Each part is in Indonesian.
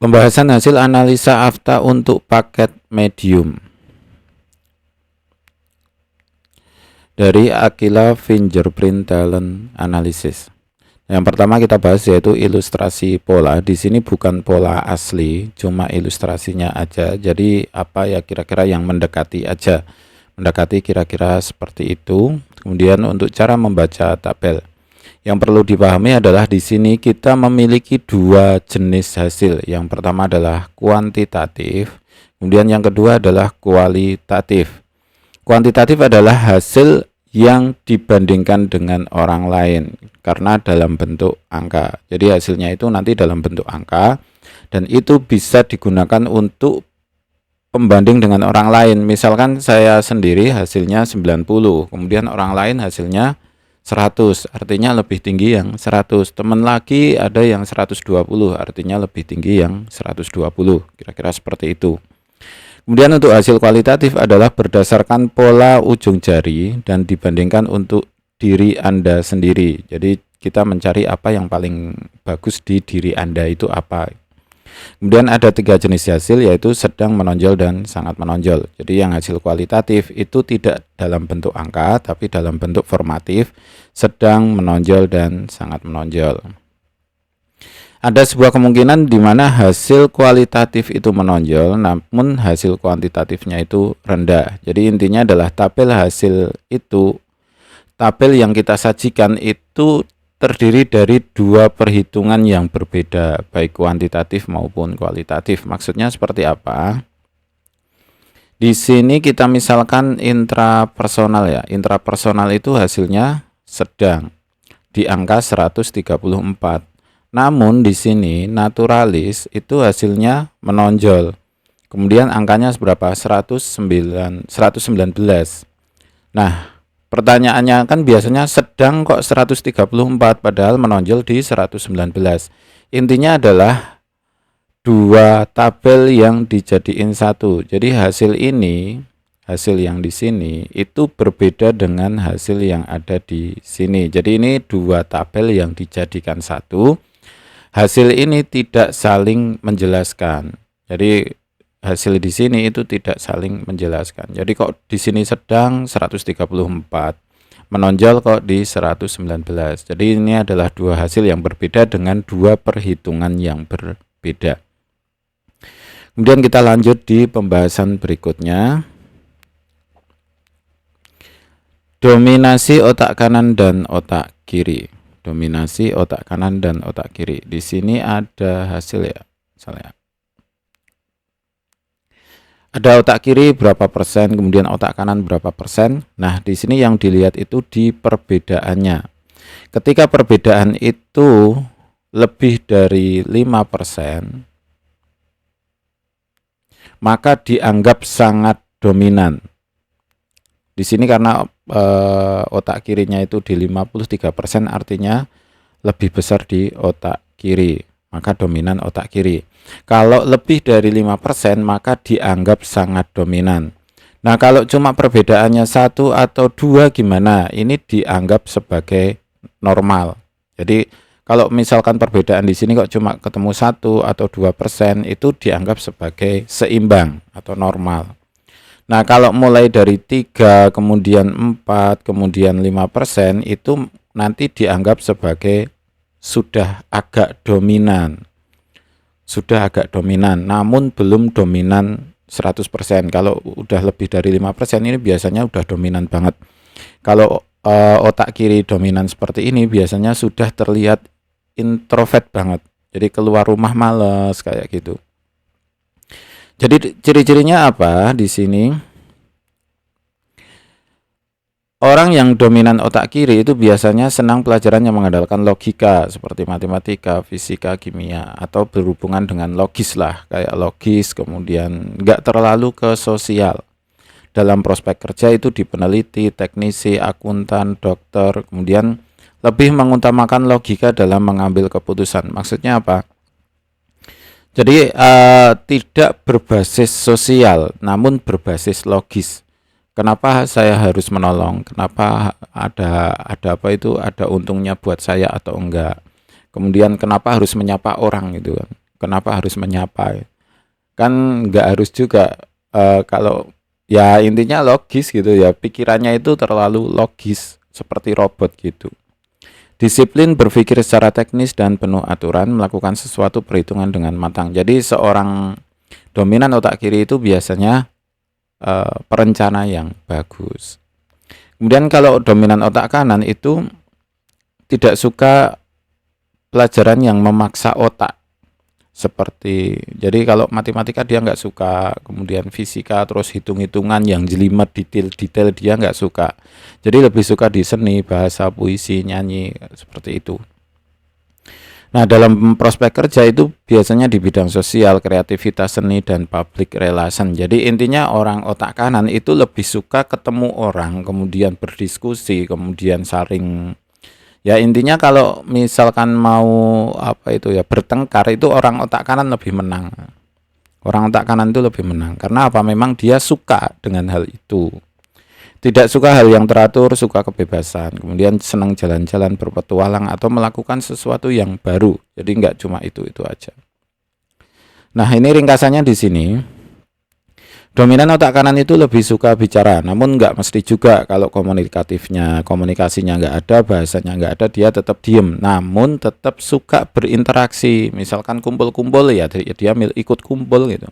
Pembahasan hasil analisa AFTA untuk paket medium dari Aquila Fingerprint Talent Analysis. Yang pertama kita bahas yaitu ilustrasi pola. Di sini bukan pola asli, cuma ilustrasinya aja. Jadi apa ya kira-kira yang mendekati aja. Mendekati kira-kira seperti itu. Kemudian untuk cara membaca tabel. Yang perlu dipahami adalah di sini kita memiliki dua jenis hasil. Yang pertama adalah kuantitatif, kemudian yang kedua adalah kualitatif. Kuantitatif adalah hasil yang dibandingkan dengan orang lain karena dalam bentuk angka. Jadi hasilnya itu nanti dalam bentuk angka dan itu bisa digunakan untuk pembanding dengan orang lain. Misalkan saya sendiri hasilnya 90, kemudian orang lain hasilnya 100, artinya lebih tinggi yang 100. Teman lagi ada yang 120, artinya lebih tinggi yang 120. Kira-kira seperti itu. Kemudian untuk hasil kualitatif adalah berdasarkan pola ujung jari dan dibandingkan untuk diri Anda sendiri. Jadi kita mencari apa yang paling bagus di diri Anda itu apa. Kemudian ada tiga jenis hasil yaitu sedang, menonjol, dan sangat menonjol. Jadi yang hasil kualitatif itu tidak dalam bentuk angka tapi dalam bentuk formatif, sedang, menonjol, dan sangat menonjol. Ada sebuah kemungkinan di mana hasil kualitatif itu menonjol namun hasil kuantitatifnya itu rendah. Jadi intinya adalah tabel hasil itu, tabel yang kita sajikan itu terdiri dari dua perhitungan yang berbeda, baik kuantitatif maupun kualitatif. Maksudnya seperti apa? Di sini kita misalkan intrapersonal ya. Intrapersonal itu hasilnya sedang di angka 134. Namun di sini naturalis itu hasilnya menonjol. Kemudian angkanya berapa? 119. Nah, pertanyaannya kan biasanya sedang kok 134 padahal menonjol di 119. Intinya adalah dua tabel yang dijadiin satu. Jadi hasil ini, hasil yang di sini itu berbeda dengan hasil yang ada di sini. Jadi ini dua tabel yang dijadikan satu. Hasil ini tidak saling menjelaskan. Jadi hasil di sini itu tidak saling menjelaskan. Jadi kok di sini sedang 134, menonjol kok di 119. Jadi ini adalah dua hasil yang berbeda dengan dua perhitungan yang berbeda. Kemudian kita lanjut di pembahasan berikutnya. Dominasi otak kanan dan otak kiri. Dominasi otak kanan dan otak kiri. Di sini ada hasil ya, misalnya. Ada otak kiri berapa persen, kemudian otak kanan berapa persen. Nah, di sini yang dilihat itu di perbedaannya. Ketika perbedaan itu lebih dari 5%, maka dianggap sangat dominan. Di sini karena otak kirinya itu di 53%, artinya lebih besar di otak kiri, maka dominan otak kiri. Kalau lebih dari 5% maka dianggap sangat dominan. Nah, kalau cuma perbedaannya 1 atau 2 gimana? Ini dianggap sebagai normal. Jadi kalau misalkan perbedaan di sini kok cuma ketemu 1 atau 2%, itu dianggap sebagai seimbang atau normal. Nah, kalau mulai dari 3, kemudian 4, kemudian 5%, itu nanti dianggap sebagai sudah agak dominan. Sudah agak dominan, namun belum dominan 100%. Kalau udah lebih dari 5% ini biasanya udah dominan banget. Kalau otak kiri dominan seperti ini biasanya sudah terlihat introvert banget. Jadi keluar rumah males kayak gitu. Jadi ciri-cirinya apa di sini? Orang yang dominan otak kiri itu biasanya senang pelajaran yang mengandalkan logika seperti matematika, fisika, kimia, atau berhubungan dengan logis lah, kayak logis, kemudian nggak terlalu ke sosial. Dalam prospek kerja itu di peneliti, teknisi, akuntan, dokter, kemudian lebih mengutamakan logika dalam mengambil keputusan. Maksudnya apa? Jadi tidak berbasis sosial, namun berbasis logis. Kenapa saya harus menolong? Kenapa ada apa itu? Ada untungnya buat saya atau enggak? Kemudian kenapa harus menyapa orang gitu kan? kenapa harus menyapa? Kan nggak harus juga, kalau ya intinya logis gitu ya, pikirannya itu terlalu logis seperti robot gitu. Disiplin berpikir secara teknis dan penuh aturan, melakukan sesuatu perhitungan dengan matang. Jadi seorang dominan otak kiri itu biasanya perencana yang bagus. Kemudian kalau dominan otak kanan itu tidak suka pelajaran yang memaksa otak. Seperti, jadi kalau matematika dia nggak suka, kemudian fisika terus hitung-hitungan yang jelimet detail-detail dia nggak suka. Jadi lebih suka di seni, bahasa, puisi, nyanyi, seperti itu. Nah, dalam prospek kerja itu biasanya di bidang sosial, kreativitas, seni, dan public relation. Jadi intinya orang otak kanan itu lebih suka ketemu orang, kemudian berdiskusi, kemudian saling. Ya intinya kalau misalkan mau apa itu ya bertengkar, itu orang otak kanan lebih menang. Orang otak kanan itu lebih menang karena apa? Memang dia suka dengan hal itu. Tidak suka hal yang teratur, suka kebebasan. Kemudian senang jalan-jalan, berpetualang atau melakukan sesuatu yang baru. Jadi nggak cuma itu aja. Nah, ini ringkasannya di sini. Dominan otak kanan itu lebih suka bicara, namun nggak mesti juga. Kalau komunikasinya nggak ada, bahasanya nggak ada, dia tetap diem. Namun tetap suka berinteraksi. Misalkan kumpul-kumpul ya, dia ikut kumpul gitu.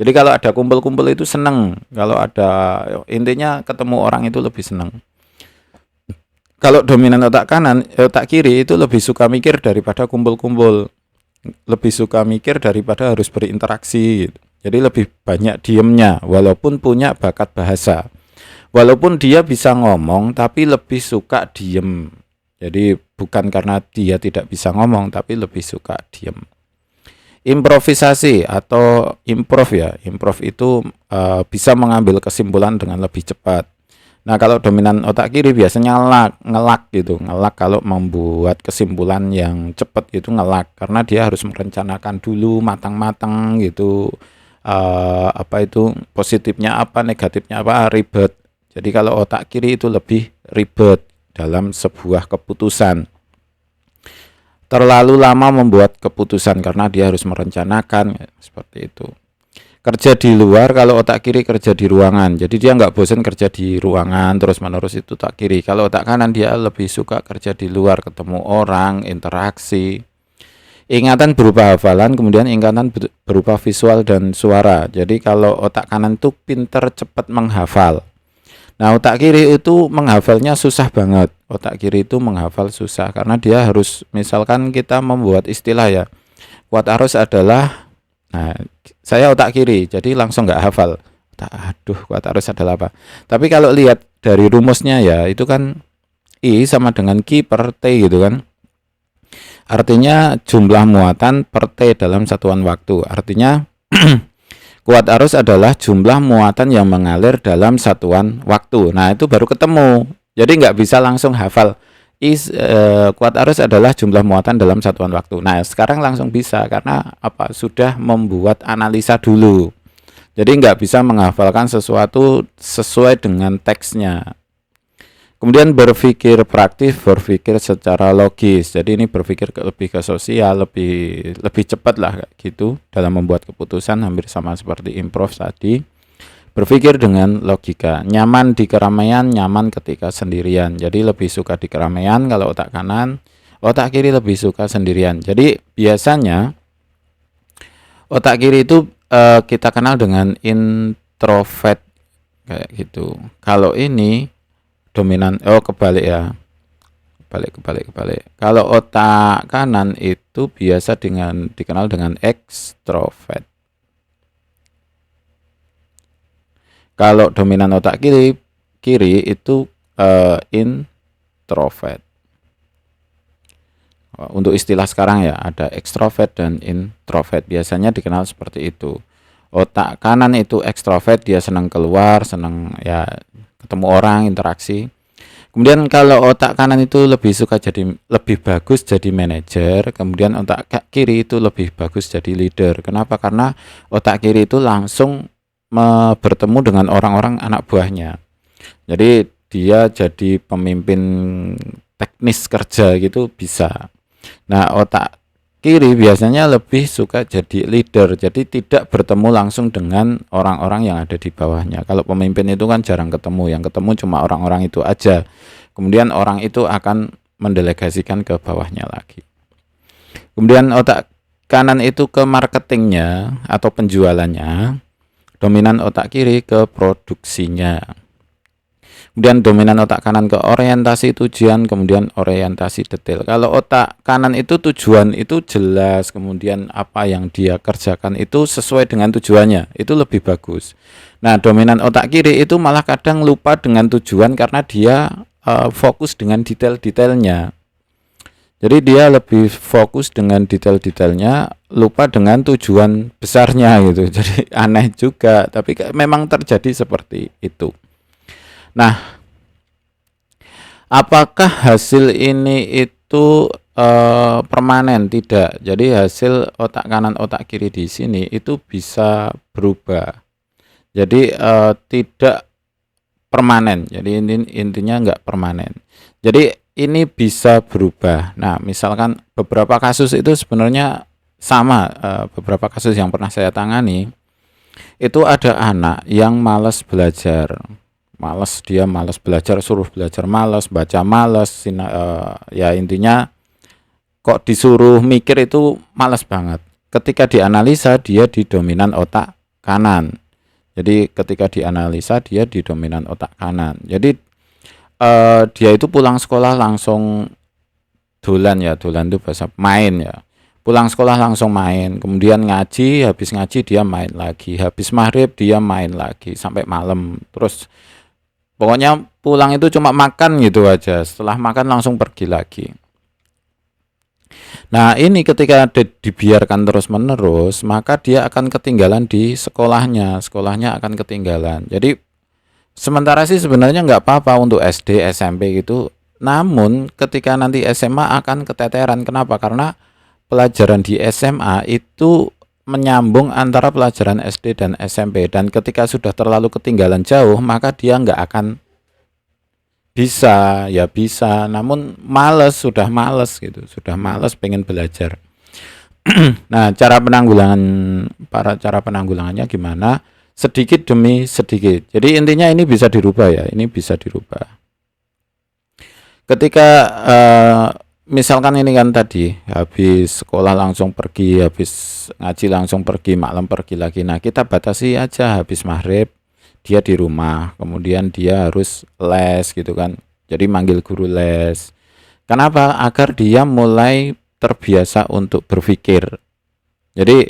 Jadi kalau ada kumpul-kumpul itu seneng. Kalau ada, intinya ketemu orang itu lebih seneng. Kalau dominan otak kiri itu lebih suka mikir daripada kumpul-kumpul. Lebih suka mikir daripada harus berinteraksi gitu. Jadi lebih banyak diemnya walaupun punya bakat bahasa. Walaupun dia bisa ngomong tapi lebih suka diem. Jadi bukan karena dia tidak bisa ngomong tapi lebih suka diem. Improvisasi atau improv ya. Improv itu bisa mengambil kesimpulan dengan lebih cepat. Nah, kalau dominan otak kiri biasanya ngelak gitu. Ngelak kalau membuat kesimpulan yang cepat itu ngelak karena dia harus merencanakan dulu matang-matang gitu. Apa itu positifnya apa, negatifnya apa, ribet. Jadi kalau otak kiri itu lebih ribet dalam sebuah keputusan. Terlalu lama membuat keputusan karena dia harus merencanakan, seperti itu. Kerja di luar, kalau otak kiri kerja di ruangan. Jadi dia nggak bosan kerja di ruangan terus-menerus, itu otak kiri. Kalau otak kanan dia lebih suka kerja di luar, ketemu orang, interaksi. Ingatan berupa hafalan, kemudian ingatan berupa visual dan suara. Jadi kalau otak kanan itu pinter cepat menghafal. Nah, otak kiri itu menghafalnya susah banget. Otak kiri itu menghafal susah karena dia harus, misalkan kita membuat istilah ya. Kuat arus adalah, nah, saya otak kiri, jadi langsung nggak hafal. Aduh, kuat arus adalah apa? Tapi kalau lihat dari rumusnya ya, itu kan I sama dengan Q per T gitu kan. Artinya jumlah muatan per T dalam satuan waktu. Artinya kuat arus adalah jumlah muatan yang mengalir dalam satuan waktu. Nah, itu baru ketemu. Jadi nggak bisa langsung hafal. Kuat arus adalah jumlah muatan dalam satuan waktu. Nah, sekarang langsung bisa karena apa? Sudah membuat analisa dulu. Jadi nggak bisa menghafalkan sesuatu sesuai dengan teksnya. Kemudian berpikir praktis, berpikir secara logis. Jadi ini berpikir lebih ke sosial, lebih cepat lah gitu dalam membuat keputusan, hampir sama seperti improv tadi. Berpikir dengan logika, nyaman di keramaian, nyaman ketika sendirian. Jadi lebih suka di keramaian kalau otak kanan, otak kiri lebih suka sendirian. Jadi biasanya otak kiri itu kita kenal dengan introvert kayak gitu. Kalau ini dominan, kebalik ya, kebalik. Kalau otak kanan itu biasa dikenal dengan ekstrovert. Kalau dominan otak kiri itu introvert. Untuk istilah sekarang ya ada ekstrovert dan introvert, biasanya dikenal seperti itu. Otak kanan itu ekstrovert, dia senang keluar, senang ya ketemu orang, interaksi. Kemudian kalau otak kanan itu lebih bagus jadi manajer, kemudian otak kiri itu lebih bagus jadi leader. Kenapa? Karena otak kiri itu langsung bertemu dengan orang-orang anak buahnya. Jadi dia jadi pemimpin teknis kerja gitu bisa. Nah, otak kiri biasanya lebih suka jadi leader, jadi tidak bertemu langsung dengan orang-orang yang ada di bawahnya. Kalau pemimpin itu kan jarang ketemu, yang ketemu cuma orang-orang itu aja. Kemudian orang itu akan mendelegasikan ke bawahnya lagi. Kemudian otak kanan itu ke marketingnya atau penjualannya, dominan otak kiri ke produksinya. Kemudian dominan otak kanan ke orientasi tujuan, kemudian orientasi detail. Kalau otak kanan itu tujuan itu jelas, kemudian apa yang dia kerjakan itu sesuai dengan tujuannya, itu lebih bagus. Nah, dominan otak kiri itu malah kadang lupa dengan tujuan karena dia fokus dengan detail-detailnya. Jadi dia lebih fokus dengan detail-detailnya, lupa dengan tujuan besarnya gitu. Jadi aneh juga, tapi memang terjadi seperti itu. Nah, apakah hasil ini itu permanen? Tidak. Jadi hasil otak kanan otak kiri di sini itu bisa berubah. Jadi tidak permanen. Jadi intinya enggak permanen. Jadi ini bisa berubah. Nah, misalkan beberapa kasus itu sebenarnya sama. Beberapa kasus yang pernah saya tangani itu ada anak yang malas belajar. Dia malas belajar, suruh belajar malas, baca malas, ya intinya kok disuruh mikir itu malas banget. Ketika dianalisa dia di dominan otak kanan. Jadi ketika dianalisa dia di dominan otak kanan. Jadi dia itu pulang sekolah langsung dolan itu bahasa main ya. Pulang sekolah langsung main, kemudian ngaji, habis ngaji dia main lagi, habis maghrib dia main lagi sampai malam. Terus pokoknya pulang itu cuma makan gitu aja. Setelah makan langsung pergi lagi. Nah, ini ketika dibiarkan terus-menerus, maka dia akan ketinggalan di sekolahnya. Sekolahnya akan ketinggalan. Jadi, sementara sih sebenarnya nggak apa-apa untuk SD, SMP gitu. Namun, ketika nanti SMA akan keteteran. Kenapa? Karena pelajaran di SMA itu menyambung antara pelajaran SD dan SMP, dan ketika sudah terlalu ketinggalan jauh maka dia nggak akan bisa, ya bisa, namun sudah males gitu, sudah males pengen belajar. Nah, cara penanggulangannya gimana? Sedikit demi sedikit. Jadi intinya ini bisa dirubah ya, ini bisa dirubah. Ketika misalkan ini kan tadi habis sekolah langsung pergi, habis ngaji langsung pergi, malam pergi lagi. Nah, kita batasi aja habis maghrib dia di rumah, kemudian dia harus les gitu kan. Jadi manggil guru les. Kenapa? Agar dia mulai terbiasa untuk berpikir. Jadi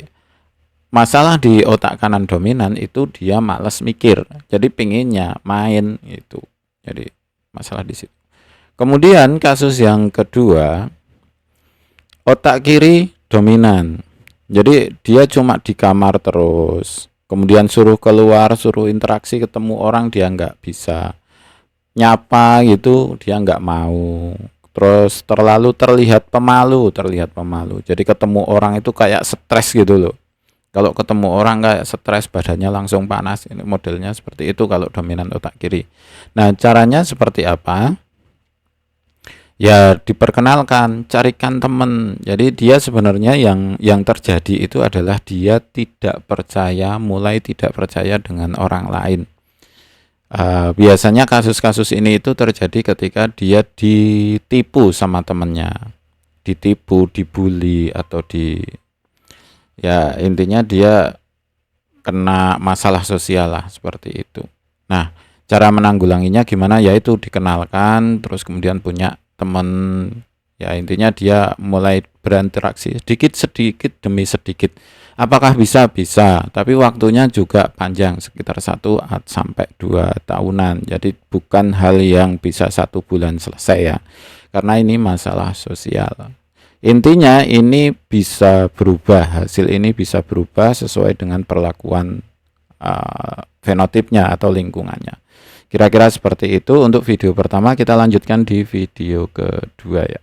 masalah di otak kanan dominan itu dia malas mikir. Jadi pinginnya main itu. Jadi masalah di situ. Kemudian kasus yang kedua, otak kiri dominan. Jadi dia cuma di kamar terus. Kemudian suruh keluar, suruh interaksi, ketemu orang dia nggak bisa. Nyapa gitu dia nggak mau. Terus terlalu terlihat pemalu. Jadi ketemu orang itu kayak stres gitu loh. Kalau ketemu orang kayak stres, badannya langsung panas. Ini modelnya seperti itu kalau dominan otak kiri. Nah, caranya seperti apa? Ya diperkenalkan, carikan teman. Jadi dia sebenarnya yang terjadi itu adalah dia mulai tidak percaya dengan orang lain. Biasanya kasus-kasus ini itu terjadi ketika dia ditipu sama temannya, ditipu, dibully, atau ya intinya dia kena masalah sosial lah seperti itu. Nah, cara menanggulanginya gimana? Yaitu dikenalkan, terus kemudian punya teman, ya intinya dia mulai berinteraksi sedikit demi sedikit. Apakah bisa? Bisa, tapi waktunya juga panjang, sekitar 1 sampai 2 tahunan. Jadi bukan hal yang bisa 1 bulan selesai ya, karena ini masalah sosial. Intinya ini bisa berubah, hasil ini bisa berubah sesuai dengan perlakuan fenotipnya atau lingkungannya. Kira-kira seperti itu untuk video pertama. Kita lanjutkan di video kedua ya.